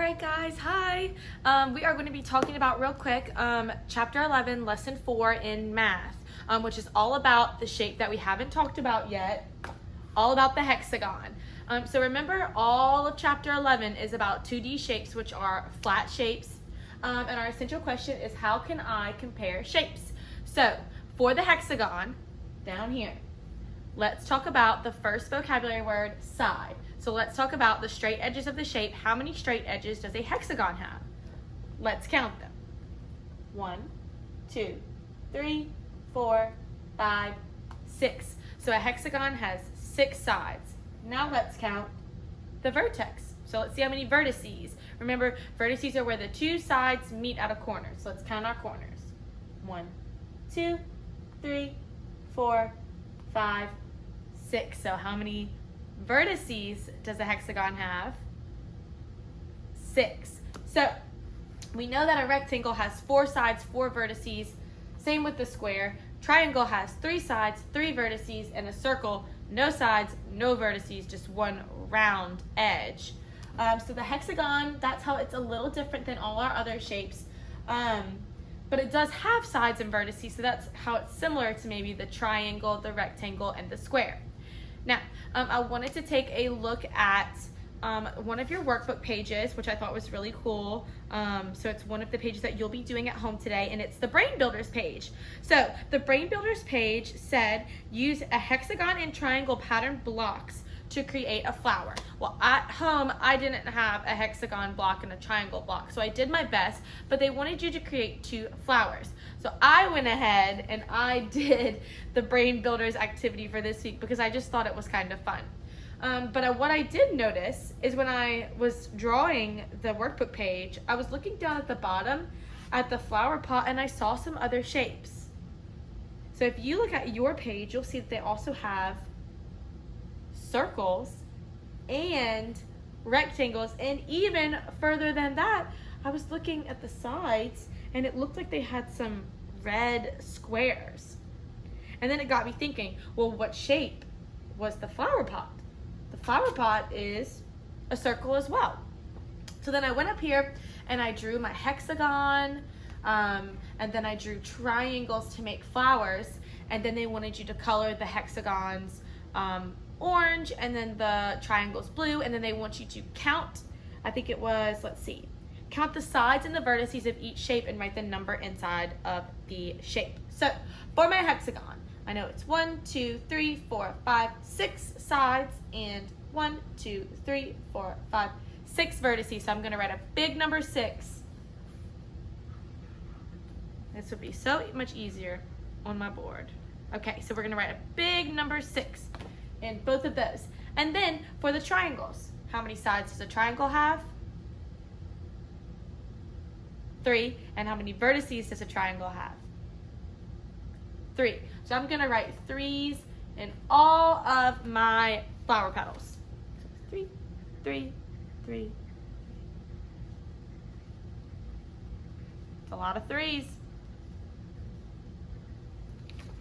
Alright guys, hi! We are going to be talking about real quick Chapter 11, Lesson 4 in Math, which is all about the shape that we haven't talked about yet, all about the hexagon. So remember, all of Chapter 11 is about 2D shapes, which are flat shapes, and our essential question is how can I compare shapes? So for the hexagon, down here, let's talk about the first vocabulary word, side. So let's talk about the straight edges of the shape. How many straight edges does a hexagon have? Let's count them. 1, 2, 3, 4, 5, 6. So a hexagon has 6 sides. Now let's count the vertex. So let's see how many vertices. Remember, vertices are where the two sides meet at a corner. So let's count our corners. 1, 2, 3, 4, 5, 6. So how many vertices does a hexagon have? 6. So we know that a rectangle has 4 sides, 4 vertices. Same with the square. Triangle has 3 sides, 3 vertices, and a circle, no sides, no vertices, just one round edge. So the hexagon, that's how it's a little different than all our other shapes. But it does have sides and vertices, so that's how it's similar to maybe the triangle, the rectangle, and the square. Now, I wanted to take a look at one of your workbook pages, which I thought was really cool. So it's one of the pages that you'll be doing at home today, and it's the Brain Builders page. So the Brain Builders page said, use a hexagon and triangle pattern blocks to create a flower. Well, at home, I didn't have a hexagon block and a triangle block, so I did my best, but they wanted you to create 2 flowers. So I went ahead and I did the Brain Builders activity for this week because I just thought it was kind of fun. But what I did notice is when I was drawing the workbook page, I was looking down at the bottom at the flower pot and I saw some other shapes. So if you look at your page, you'll see that they also have circles and rectangles, and even further than that, I was looking at the sides and it looked like they had some red squares. And then it got me thinking, well, what shape was the flower pot? The flower pot is a circle as well. So then I went up here and I drew my hexagon, and then I drew triangles to make flowers, and then they wanted you to color the hexagons orange and then the triangles blue, and then they want you to count, I think it was, let's see, count the sides and the vertices of each shape and write the number inside of the shape. So for my hexagon, I know it's 1, 2, 3, 4, 5, 6 sides and 1, 2, 3, 4, 5, 6 vertices. So I'm going to write a big number 6. This would be so much easier on my board. Okay, so we're going to write a big number 6 in both of those. And then for the triangles, how many sides does a triangle have? 3. And how many vertices does a triangle have? 3. So I'm gonna write 3s in all of my flower petals. 3, 3, 3. It's a lot of 3s.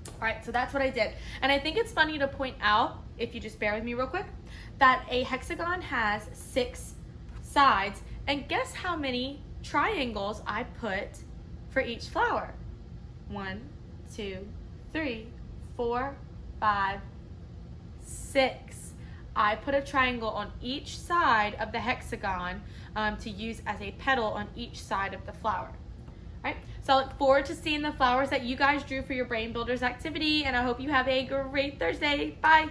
All right, so that's what I did. And I think it's funny to point out, if you just bear with me real quick, that a hexagon has 6 sides. And guess how many triangles I put for each flower? 1, 2, 3, 4, 5, 6. I put a triangle on each side of the hexagon to use as a petal on each side of the flower. All right, so I look forward to seeing the flowers that you guys drew for your Brain Builders activity, and I hope you have a great Thursday. Bye.